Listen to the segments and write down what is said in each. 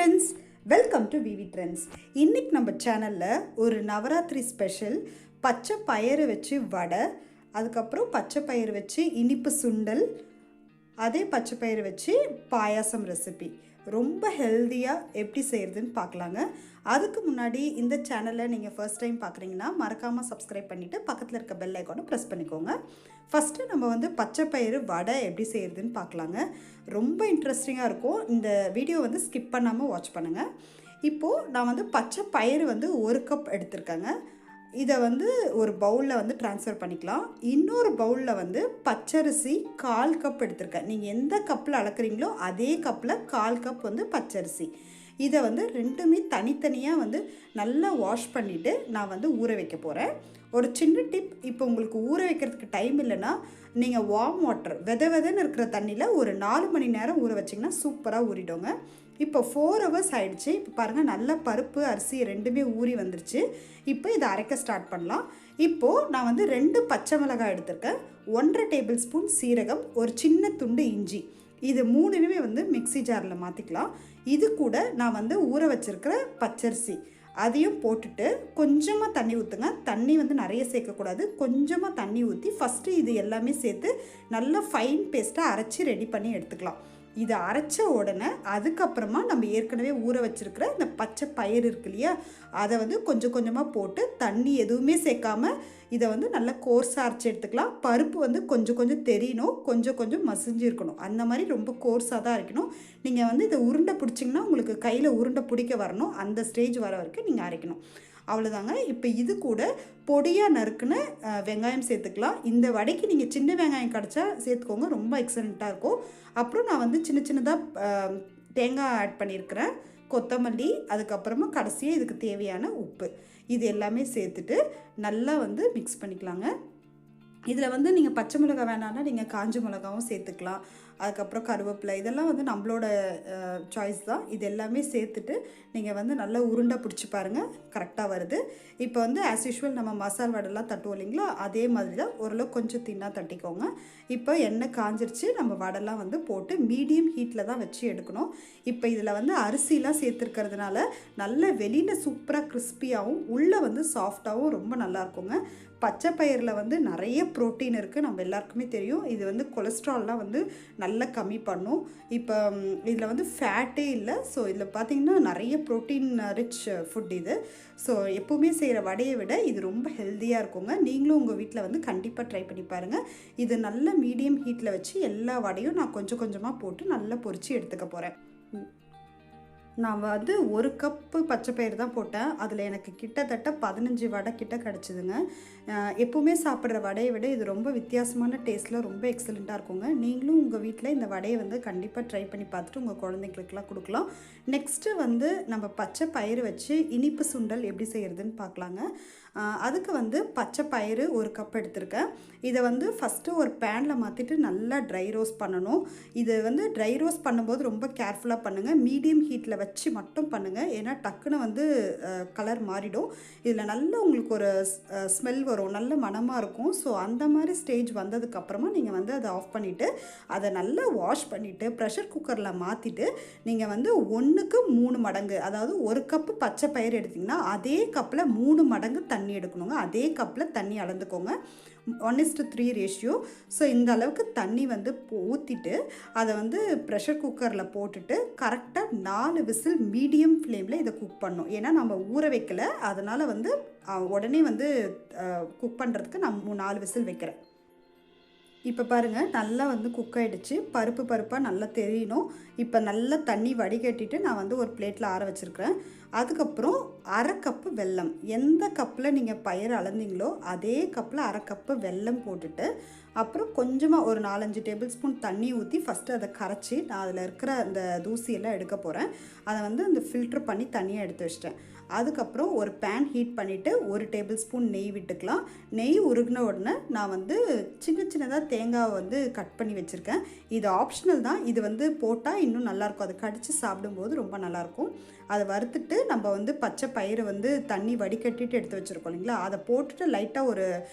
friends, welcome to VV Trends. இன்னைக்கு நம்ம சேனல்ல ஒரு நவராத்திரி ஸ்பெஷல் பச்சை பயிறு வச்சு வடை, அதுக்கப்புறம் பச்சை பயிறு வச்சு இனிப்பு சுண்டல், அதே பச்சை பயிறு வச்சு பாயாசம் ரெசிபி ரொம்ப ஹெல்தியாக எப்படி செய்கிறதுன்னு பார்க்கலாங்க. அதுக்கு முன்னாடி இந்த சேனலை நீங்கள் ஃபர்ஸ்ட் டைம் பார்க்குறீங்கன்னா மறக்காமல் சப்ஸ்கிரைப் பண்ணிவிட்டு பக்கத்தில் இருக்க பெல் ஐக்கானை ப்ரெஸ் பண்ணிக்கோங்க. ஃபஸ்ட்டு நம்ம பச்சை பயிறு வடை எப்படி செய்கிறதுன்னு பார்க்கலாங்க. ரொம்ப இன்ட்ரெஸ்டிங்காக இருக்கும். இந்த வீடியோ ஸ்கிப் பண்ணாமல் வாட்ச் பண்ணுங்கள். இப்போது நான் பச்சை பயிறு 1 கப் எடுத்திருக்கேங்க. இதை ஒரு பவுலில் ட்ரான்ஸ்ஃபர் பண்ணிக்கலாம். இன்னொரு பவுலில் பச்சரிசி 1/4 கப் எடுத்திருக்கேன். நீங்கள் எந்த கப்பில் அளக்குறீங்களோ அதே கப்பில் 1/4 கப் பச்சரிசி. இதை ரெண்டுமே தனித்தனியாக நல்லா வாஷ் பண்ணிவிட்டு நான் ஊற வைக்க போகிறேன். ஒரு சின்ன டிப், இப்போ உங்களுக்கு ஊற வைக்கிறதுக்கு டைம் இல்லைன்னா நீங்கள் வார்ம் வாட்டர் வெதன்னு இருக்கிற தண்ணியில் ஒரு 4 மணி நேரம் ஊற வச்சிங்கன்னா சூப்பராக ஊறிடுங்க. இப்போ 4 hours ஆகிடுச்சு. இப்போ பாருங்கள், நல்லா பருப்பு அரிசி ரெண்டுமே ஊறி வந்துருச்சு. இப்போ இதை அரைக்க ஸ்டார்ட் பண்ணலாம். இப்போது நான் 2 பச்சை மிளகாய் எடுத்திருக்கேன், 1/2 டேபிள் ஸ்பூன் சீரகம், ஒரு சின்ன துண்டு இஞ்சி. இது 3மே மிக்ஸி ஜாரில் மாற்றிக்கலாம். இது கூட நான் ஊற வச்சுருக்கிற பச்சரிசி அதையும் போட்டுட்டு கொஞ்சமாக தண்ணி ஊற்றுங்க. தண்ணி நிறைய சேர்க்கக்கூடாது, கொஞ்சமாக தண்ணி ஊற்றி ஃபஸ்ட்டு இது எல்லாமே சேர்த்து நல்லா ஃபைன் பேஸ்ட்டாக அரைச்சி ரெடி பண்ணி எடுத்துக்கலாம். இதை அரைச்ச உடனே அதுக்கப்புறமா நம்ம ஏற்கனவே ஊற வச்சுருக்கிற இந்த பச்சை பயிறு இருக்கு இல்லையா, அதை கொஞ்சம் கொஞ்சமாக போட்டு தண்ணி எதுவுமே சேர்க்காமல் இதை நல்லா கோர்ஸாக அரைச்சி எடுத்துக்கலாம். பருப்பு கொஞ்சம் கொஞ்சம் தெரியணும், கொஞ்சம் கொஞ்சம் மசிஞ்சு இருக்கணும். அந்த மாதிரி ரொம்ப கோர்ஸாக தான் அரைக்கணும். நீங்கள் இதை உருண்டை பிடிச்சிங்கன்னா உங்களுக்கு கையில் உருண்டை பிடிக்க வரணும். அந்த ஸ்டேஜ் வர வரைக்கும் நீங்கள் அரைக்கணும். அவ்வளோதாங்க. இப்போ இது கூட பொடியாக நறுக்குன்னு வெங்காயம் சேர்த்துக்கலாம். இந்த வடைக்கு நீங்கள் சின்ன வெங்காயம் கிடச்சா சேர்த்துக்கோங்க, ரொம்ப எக்ஸலண்ட்டாக இருக்கும். அப்புறம் நான் சின்ன சின்னதாக தேங்காய் ஆட் பண்ணியிருக்கிறேன், கொத்தமல்லி, அதுக்கப்புறமா கடைசியாக இதுக்கு தேவையான உப்பு. இது எல்லாமே சேர்த்துட்டு நல்லா மிக்ஸ் பண்ணிக்கலாங்க. இதில் நீங்கள் பச்சை மிளகாய் வேணான்னா நீங்கள் காஞ்ச மிளகாவும் சேர்த்துக்கலாம். அதுக்கப்புறம் கருவேப்பிலை, இதெல்லாம் நம்மளோட சாய்ஸ் தான். இது எல்லாமே சேர்த்துட்டு நீங்கள் நல்லா உருண்டை பிடிச்சி பாருங்கள், கரெக்டாக வருது. இப்போ ஆஸ் யூஷுவல் நம்ம மசால் வடைலாம் தட்டுவோம் இல்லைங்களா, அதே மாதிரி தான் ஓரளவு கொஞ்சம் தின்னாக தட்டிக்கோங்க. இப்போ எண்ணெய் காஞ்சிருச்சு. நம்ம வடைலாம் போட்டு மீடியம் ஹீட்டில் தான் வச்சு எடுக்கணும். இப்போ இதில் அரிசிலாம் சேர்த்துருக்கிறதுனால நல்ல வெளியில் சூப்பராக கிறிஸ்பியாகவும் உள்ளே சாஃப்டாகவும் ரொம்ப நல்லாயிருக்குங்க. பச்சை பயிரில் நிறைய ப்ரோட்டீன் இருக்குது, நம்ம எல்லாருக்குமே தெரியும். இது கொலஸ்ட்ரால்லாம் நல்லா கம்மி பண்ணும். இப்போ இதில் ஃபேட்டே இல்லை. ஸோ இதில் பார்த்திங்கன்னா நிறைய ப்ரோட்டீன் ரிச் ஃபுட் இது. ஸோ எப்போவுமே செய்கிற வடையை விட இது ரொம்ப ஹெல்த்தியாக இருக்குங்க. நீங்களும் உங்கள் வீட்டில் கண்டிப்பாக ட்ரை பண்ணி பாருங்கள். இது நல்ல மீடியம் ஹீட்டில் வச்சு எல்லா வடையும் நான் கொஞ்சம் கொஞ்சமாக போட்டு நல்லா பொரித்து எடுத்துக்க போகிறேன். நான் 1 கப்பு பச்சை பயிறு தான் போட்டேன். அதில் எனக்கு கிட்டத்தட்ட 15 வடை கிட்ட கிடச்சிதுங்க. எப்போவுமே சாப்பிட்ற வடையை விட இது ரொம்ப வித்தியாசமான டேஸ்ட்டில் ரொம்ப எக்ஸலண்ட்டாக இருக்குங்க. நீங்களும் உங்கள் வீட்டில் இந்த வடையை கண்டிப்பாக ட்ரை பண்ணி பார்த்துட்டு உங்கள் குழந்தைங்களுக்குலாம் கொடுக்கலாம். நெக்ஸ்ட்டு நம்ம பச்சை பயிறு வச்சு இனிப்பு சுண்டல் எப்படி செய்கிறதுன்னு பார்க்கலாங்க. அதுக்கு பச்சை பயிறு 1 கப் எடுத்திருக்கேன். இதை ஃபஸ்ட்டு ஒரு பேனில் மாற்றிட்டு நல்லா ட்ரை ரோஸ்ட் பண்ணணும். இது ட்ரை ரோஸ்ட் பண்ணும்போது ரொம்ப கேர்ஃபுல்லாக பண்ணுங்கள். மீடியம் ஹீட்டில் வச்சு மட்டும் பண்ணுங்கள், ஏன்னா டக்குன்னு கலர் மாறிடும். இதில் நல்லா உங்களுக்கு ஒரு ஸ்மெல் வரும், நல்ல மணமாக இருக்கும். ஸோ அந்த மாதிரி ஸ்டேஜ் வந்ததுக்கப்புறமா நீங்கள் அதை ஆஃப் பண்ணிவிட்டு அதை நல்லா வாஷ் பண்ணிவிட்டு ப்ரெஷர் குக்கரில் மாற்றிட்டு நீங்கள் 1க்கு 3 மடங்கு, அதாவது 1 கப்பு பச்சை பயிறு எடுத்திங்கன்னா அதே கப்பில் 3 மடங்கு தண்ணி எடுக்கணுங்க. அதே கப்பில் தண்ணி அளந்துக்கோங்க, 1:3 ரேஷியோ. ஸோ இந்த அளவுக்கு தண்ணி ஊற்றிட்டு அதை ப்ரெஷர் குக்கரில் போட்டுட்டு கரெக்டாக 4 விசில் மீடியம் ஃப்ளேமில் இதை குக் பண்ணணும். ஏன்னா நம்ம ஊற வைக்கலை, அதனால் உடனே குக் பண்ணுறதுக்கு நான் 4 விசில் வைக்கிறேன். இப்போ பாருங்கள், நல்லா குக் ஆகிடுச்சு. பருப்பாக நல்லா தெரியணும். இப்போ நல்லா தண்ணி வடிகட்டிட்டு நான் ஒரு பிளேட்டில் ஆற வச்சுருக்கிறேன். அதுக்கப்புறம் 1/2 கப்பு வெல்லம், எந்த கப்பில் நீங்கள் பயிர் அளந்தீங்களோ அதே கப்பில் 1/2 கப்பு வெல்லம் போட்டுட்டு அப்புறம் கொஞ்சமாக ஒரு 4-5 டேபிள் ஸ்பூன் தண்ணி ஊற்றி ஃபஸ்ட்டு அதை கரைச்சி நான் அதில் இருக்கிற அந்த தூசியெல்லாம் எடுக்க போகிறேன். அதை அந்த ஃபில்ட்ரு பண்ணி தனியாக எடுத்து வச்சிட்டேன். அதுக்கப்புறம் ஒரு பேன் ஹீட் பண்ணிவிட்டு 1 டேபிள் ஸ்பூன் நெய் விட்டுக்கலாம். நெய் உருகின உடனே நான் சின்ன சின்னதாக தேங்காவை கட் பண்ணி வச்சுருக்கேன். இது ஆப்ஷனல் தான். இது போட்டால் இன்னும் நல்லாயிருக்கும், அதை கடித்து சாப்பிடும்போது ரொம்ப நல்லாயிருக்கும். அதை வறுத்துட்டு நம்ம பச்சை பயிரை தண்ணி வடிகட்டிட்டு எடுத்து வச்சுருக்கோம் இல்லைங்களா, அதை போட்டுட்டு லைட்டாக ஒரு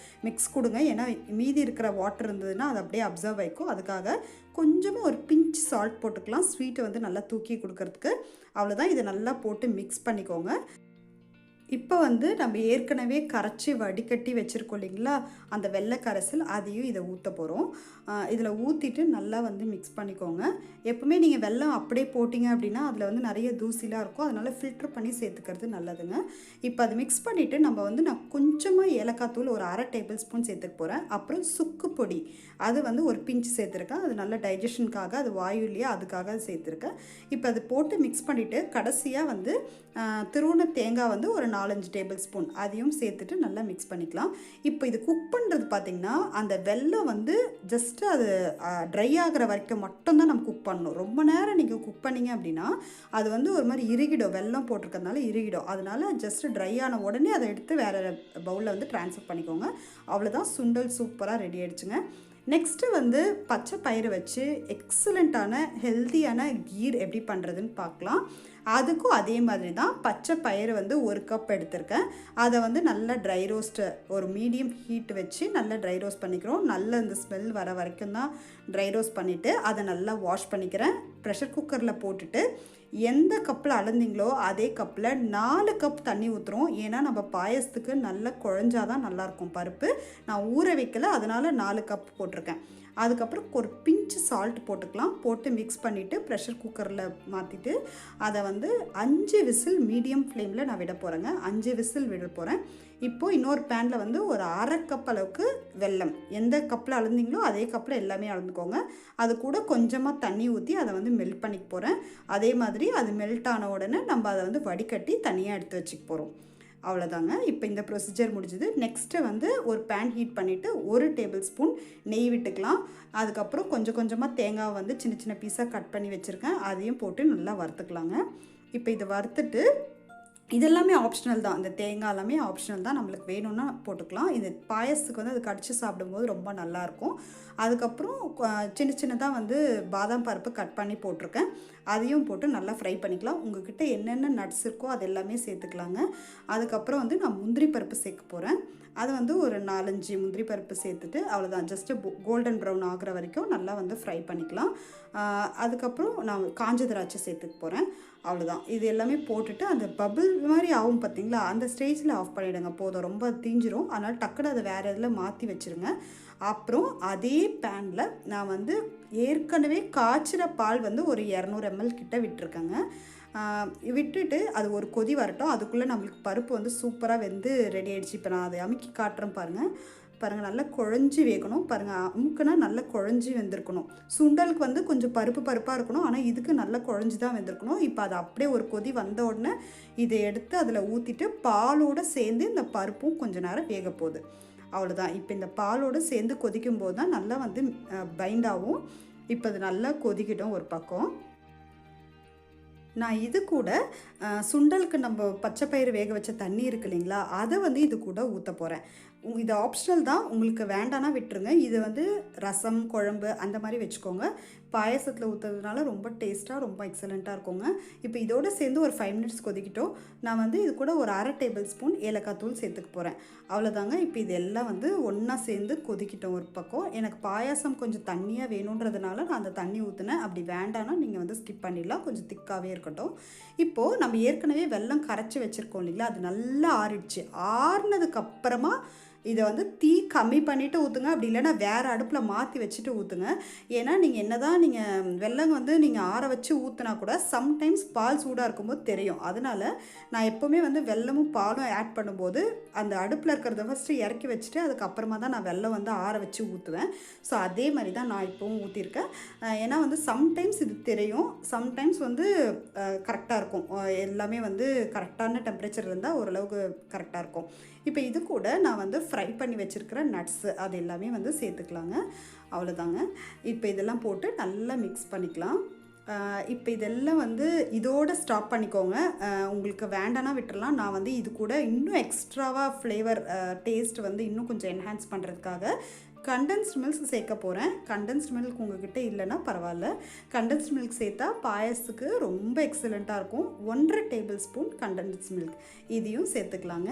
மிக்ஸ் கொடுங்க. ஏன்னா மீதி இருக்கிற வாட்டர் இருந்ததுன்னா அது அப்படியே அப்சர்வ் ஆகிக்கும். அதுக்காக கொஞ்சமாக ஒரு பிஞ்ச் சால்ட் போட்டுக்கலாம், ஸ்வீட்டை வந்து நல்லா தூக்கி கொடுக்கறதுக்கு. அவ்வளோதான். இதை நல்லா போட்டு மிக்ஸ் பண்ணிக்கோங்க. இப்போ வந்து நம்ம ஏற்கனவே கரைச்சி வடிகட்டி வச்சுருக்கோம் இல்லைங்களா, அந்த வெள்ளை கரைசல், அதையும் இதை ஊற்ற போகிறோம். இதில் ஊற்றிட்டு நல்லா வந்து மிக்ஸ் பண்ணிக்கோங்க. எப்பவுமே நீங்கள் வெல்லம் அப்படியே போட்டிங்க அப்படின்னா அதில் வந்து நிறைய தூசிலாம் இருக்கும், அதனால் ஃபில்ட்ரு பண்ணி சேர்த்துக்கிறது நல்லதுங்க. இப்போ அதை மிக்ஸ் பண்ணிவிட்டு நம்ம வந்து நான் கொஞ்சமாக ஏலக்காய் தூள் ஒரு 1/2 டேபிள் ஸ்பூன் சேர்த்துக்க போகிறேன். அப்புறம் சுக்கு பொடி அது வந்து ஒரு பிஞ்ச் சேர்த்துருக்கேன். அது நல்ல டைஜஷனுக்காக, அது வாயு இல்லையா, அதுக்காக சேர்த்துருக்கேன். இப்போ அது போட்டு மிக்ஸ் பண்ணிவிட்டு கடைசியாக வந்து திருவுண தேங்காய் வந்து ஒரு 4-5 டேபிள் ஸ்பூன் அதையும் சேர்த்துட்டு நல்லா மிக்ஸ் பண்ணிக்கலாம். இப்போ இது குக் பண்ணுறது பார்த்திங்கன்னா அந்த வெல்லம் வந்து ஜஸ்ட்டு அது ட்ரை ஆகிற வரைக்கும் மட்டும்தான் நம்ம குக் பண்ணணும். ரொம்ப நேரம் நீங்கள் குக் பண்ணிங்க அப்படின்னா அது வந்து ஒரு மாதிரி இறுகிடும், வெல்லம் போட்டிருக்கிறதுனால இறுகிடும். அதனால ஜஸ்ட்டு ட்ரை ஆன உடனே அதை எடுத்து வேறு பவுலில் வந்து ட்ரான்ஸ்ஃபர் பண்ணிக்கோங்க. அவ்வளோதான், சுண்டல் சூப்பராக ரெடி ஆகிடுச்சுங்க. நெக்ஸ்ட்டு வந்து பச்சை பயிறு வச்சு எக்ஸலண்ட்டான ஹெல்த்தியான கீர் எப்படி பண்ணுறதுன்னு பார்க்கலாம். அதுக்கும் அதே மாதிரி தான் பச்சை பயிறு வந்து 1 கப் எடுத்திருக்கேன். அதை வந்து நல்லா ட்ரை ரோஸ்ட்டு ஒரு மீடியம் ஹீட் வச்சு நல்லா ட்ரை ரோஸ்ட் பண்ணிக்கிறோம். நல்ல இந்த ஸ்மெல் வர வரைக்கும் தான் ட்ரை ரோஸ்ட் பண்ணிவிட்டு அதை நல்லா வாஷ் பண்ணிக்கிறேன். ப்ரெஷர் குக்கரில் போட்டுட்டு எந்த கப்பில் அளந்தீங்களோ அதே கப்பில் 4 கப் தண்ணி ஊற்றுறோம். ஏன்னா நம்ம பாயசத்துக்கு நல்லா குழஞ்சாதான் நல்லாயிருக்கும் பருப்பு. நான் ஊற வைக்கல, அதனால் 4 கப் போட்டிருக்கேன். அதுக்கப்புறம் ஒரு பிஞ்சு சால்ட் போட்டுக்கலாம். போட்டு மிக்ஸ் பண்ணிவிட்டு ப்ரெஷர் குக்கரில் மாற்றிட்டு அதை வந்து 5 விசில் மீடியம் ஃப்ளேமில் நான் விட போகிறேங்க. 5 விசில் விட போகிறேன். இப்போது இன்னொரு பேனில் வந்து ஒரு 1/2 கப் அளவுக்கு வெல்லம், எந்த கப்பில் அளந்தீங்களோ அதே கப்பில் எல்லாமே அளந்துக்கோங்க. அது கூட கொஞ்சமாக தண்ணி ஊற்றி அதை வந்து மெல்ட் பண்ணிக்க போகிறேன். அதே மாதிரி அது மெல்ட் ஆன உடனே நம்ம அதை வந்து வடிகட்டி தனியாக எடுத்து வச்சுக்க போகிறோம். அவ்வளோதாங்க. இப்போ இந்த ப்ரொசீஜர் முடிஞ்சுது. நெக்ஸ்ட்டு வந்து ஒரு பேன் ஹீட் பண்ணிவிட்டு 1 டேபிள் ஸ்பூன் நெய் விட்டுக்கலாம். அதுக்கப்புறம் கொஞ்சம் கொஞ்சமாக தேங்காய் வந்து சின்ன சின்ன பீஸாக கட் பண்ணி வச்சுருக்கேன், அதையும் போட்டு நல்லா வறுத்துக்கலாங்க. இப்போ இதை வறுத்துட்டு இதெல்லாமே ஆப்ஷனல் தான், இந்த தேங்காய் எல்லாமே ஆப்ஷனல் தான், நம்மளுக்கு வேணும்னா போட்டுக்கலாம். இது பாயசத்துக்கு வந்து அது கடிச்சு சாப்பிடும்போது ரொம்ப நல்லாயிருக்கும். அதுக்கப்புறம் சின்ன சின்னதாக வந்து பாதாம் பருப்பு கட் பண்ணி போட்டிருக்கேன், அதையும் போட்டு நல்லா ஃப்ரை பண்ணிக்கலாம். உங்கள்கிட்ட என்னென்ன நட்ஸ் இருக்கோ அது எல்லாமே சேர்த்துக்கலாங்க. அதுக்கப்புறம் வந்து நான் முந்திரி பருப்பு சேர்க்க போகிறேன். அது வந்து ஒரு 4-5 முந்திரி பருப்பு சேர்த்துட்டு அவ்வளோதான், ஜஸ்ட்டு கோல்டன் ப்ரௌன் ஆகிற வரைக்கும் நல்லா வந்து ஃப்ரை பண்ணிக்கலாம். அதுக்கப்புறம் நான் காஞ்ச திராட்சை சேர்த்துக்க போகிறேன். அவ்வளோதான். இது எல்லாமே போட்டுட்டு அந்த பபிள் மாதிரி ஆகும் பார்த்திங்களா, அந்த ஸ்டேஜில் ஆஃப் பண்ணிவிடுங்க, போதும், ரொம்ப தீஞ்சிரும். அதனால் டக்குன்னு அதை வேறு இதில் மாற்றி வச்சுருங்க. அப்புறம் அதே பேனில் நான் வந்து ஏற்கனவே காய்ச்சிற பால் வந்து ஒரு 200 ml கிட்ட விட்டுருக்கேங்க. விட்டுட்டு அது ஒரு கொதி வரட்டும். அதுக்குள்ளே நம்மளுக்கு பருப்பு வந்து சூப்பராக வெந்து ரெடி ஆகிடுச்சு. இப்போ நான் அதை அமுக்கி காட்டுறேன் பாருங்கள். நல்லா குழஞ்சி வேகணும் பாருங்கள். அமுக்குனா நல்லா குழஞ்சி வெந்திருக்கணும். சுண்டலுக்கு வந்து கொஞ்சம் பருப்பாக இருக்கணும், ஆனால் இதுக்கு நல்லா குழஞ்சி தான் வெந்திருக்கணும். இப்போ அது அப்படியே ஒரு கொதி வந்த உடனே இதை எடுத்து அதில் ஊற்றிட்டு பாலோடு சேர்ந்து இந்த பருப்பும் கொஞ்சம் நேரம் வேக போகுது. அவ்வளோதான். இப்போ இந்த பாலோடு சேர்ந்து கொதிக்கும் போது தான் நல்லா வந்து பைண்டாகும். இப்போ அது நல்லா கொதிக்கிடும். ஒரு பக்கம் நான் இது கூட சுண்டலுக்கு நம்ம பச்சை பயிறு வேக வச்ச தண்ணி இருக்கு இல்லைங்களா, அதை வந்து இது கூட ஊற்ற போகிறேன். இது ஆப்ஷனல் தான், உங்களுக்கு வேண்டானா விட்டுருங்க. இது வந்து ரசம், குழம்பு அந்த மாதிரி வச்சுக்கோங்க. பாயசத்தில் ஊற்றுறதுனால ரொம்ப டேஸ்ட்டாக ரொம்ப எக்ஸலண்ட்டாக இருக்குங்க. இப்போ இதோடு சேர்ந்து ஒரு 5 மினிட்ஸ் கொதிக்கிட்டோம். நான் வந்து இது கூட ஒரு 1/2 டேபிள் ஸ்பூன் ஏலக்காய் தூள் சேர்த்துக்க போகிறேன். அவ்வளோதாங்க. இப்போ இது எல்லாம் வந்து ஒன்றா சேர்ந்து கொதிக்கிட்டோம். ஒரு பக்கம் எனக்கு பாயாசம் கொஞ்சம் தண்ணியாக வேணுன்றதுனால நான் அந்த தண்ணி ஊற்றினேன். அப்படி வேண்டானா நீங்கள் வந்து ஸ்கிப் பண்ணிடலாம், கொஞ்சம் திக்காகவே இருக்கட்டும். இப்போது நம்ம ஏற்கனவே வெல்லம் கரைச்சி வச்சுருக்கோம் இல்லைங்களா, அது நல்லா ஆறிடுச்சு. ஆறினதுக்கப்புறமா இதை வந்து தீ கம்மி பண்ணிவிட்டு ஊற்றுங்க. அப்படி இல்லைன்னா வேறு அடுப்பில் மாற்றி வச்சுட்டு ஊற்றுங்க. ஏன்னா நீங்கள் என்ன தான் நீங்கள் வெல்லம் வந்து நீங்கள் ஆற வச்சு ஊற்றினா கூட சம்டைம்ஸ் பால் சூடாக இருக்கும்போது தெரியும். அதனால் நான் எப்போவுமே வந்து வெல்லமும் பாலும் ஆட் பண்ணும்போது அந்த அடுப்பில் இருக்கிறத ஃபஸ்ட்டு இறக்கி வச்சுட்டு அதுக்கப்புறமா தான் நான் வெல்லம் வந்து ஆற வச்சு ஊற்றுவேன். ஸோ அதே மாதிரி தான் நான் இப்போவும் ஊற்றிருக்கேன். ஏன்னா வந்து சம்டைம்ஸ் இது தெரியும், சம்டைம்ஸ் வந்து கரெக்டாக இருக்கும். எல்லாமே வந்து கரெக்டான டெம்பரேச்சர் இருந்தால் ஓரளவுக்கு கரெக்டாக இருக்கும். இப்போ இது கூட நான் வந்து ஃப்ரை பண்ணி வச்சுருக்கிற நட்ஸு அது எல்லாமே வந்து சேர்த்துக்கலாங்க. அவ்வளோதாங்க. இப்போ இதெல்லாம் போட்டு நல்லா மிக்ஸ் பண்ணிக்கலாம். இப்போ இதெல்லாம் வந்து இதோடு ஸ்டாப் பண்ணிக்கோங்க. உங்களுக்கு வேண்டானா விட்டுறலாம். நான் வந்து இது கூட இன்னும் எக்ஸ்ட்ராவாக ஃப்ளேவர் டேஸ்ட் வந்து இன்னும் கொஞ்சம் என்ஹான்ஸ் பண்ணுறதுக்காக கண்டென்ஸ்ட் மில்க் சேர்க்க போகிறேன். கண்டென்ஸ்ட் மில்க் உங்ககிட்ட இல்லைன்னா பரவாயில்ல. கண்டென்ஸ்ட் மில்க் சேர்த்தா பாயசத்துக்கு ரொம்ப எக்ஸலண்ட்டாக இருக்கும். 1.5 டேபிள் ஸ்பூன் கண்டென்ஸ்ட் மில்க் இதையும் சேர்த்துக்கலாங்க.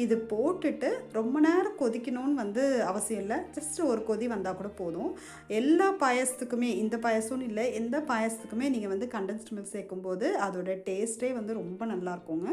இது போட்டுட்டு ரொம்ப நேரம் கொதிக்கணும்னு அவசியம் இல்லை. ஜஸ்ட் ஒரு கொதி வந்தால் கூட போதும். எல்லா பாயசத்துக்குமே, இந்த பாயசம்னு இல்லை, எந்த பாயசத்துக்குமே நீங்கள் கண்டென்ஸ்ட் மில்க் சேர்க்கும்போது அதோட டேஸ்ட்டே ரொம்ப நல்லாயிருக்குங்க.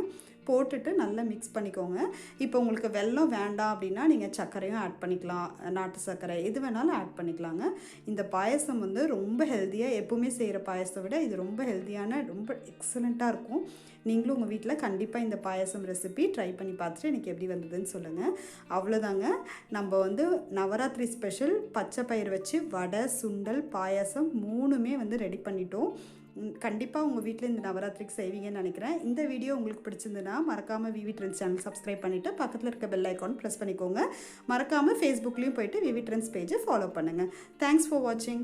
போட்டுட்டு நல்லா மிக்ஸ் பண்ணிக்கோங்க. இப்போ உங்களுக்கு வெல்லம் வேண்டாம் அப்படின்னா நீங்கள் சர்க்கரையும் ஆட் பண்ணிக்கலாம். நாட்டு சர்க்கரை எது வேணாலும் ஆட் பண்ணிக்கலாங்க. இந்த பாயசம் ரொம்ப ஹெல்த்தியாக, எப்போவுமே செய்கிற பாயசத்தை விட இது ரொம்ப ஹெல்த்தியான, ரொம்ப எக்ஸலண்ட்டாக இருக்கும். நீங்களும் உங்கள் வீட்டில் கண்டிப்பாக இந்த பாயசம் ரெசிபி ட்ரை பண்ணி பார்த்துட்டு எனக்கு எப்படி வந்ததுன்னு சொல்லுங்கள். அவ்வளோதாங்க. நம்ம நவராத்திரி ஸ்பெஷல் பச்சை பயிர் வச்சு வடை, சுண்டல், பாயசம் 3மே ரெடி பண்ணிட்டோம். கண்டிப்பாக உங்கள் வீட்டில் இந்த நவராத்திரிக்கு செய்வீங்கன்னு நினைக்கிறேன். இந்த வீடியோ உங்களுக்கு பிடிச்சிருந்துன்னா மறக்காமல் விவி ட்ரெண்ட்ஸ் சேனல் சப்ஸ்கிரைப் பண்ணிவிட்டு பக்கத்தில் இருக்க பெல் ஐக்கான் ப்ரெஸ் பண்ணிக்கோங்க. மறக்காமல் ஃபேஸ்புக்லேயும் போய்ட்டு விவி ட்ரெண்ட்ஸ் பேஜை ஃபாலோ பண்ணுங்கள். தேங்க்ஸ் ஃபார் வாட்சிங்.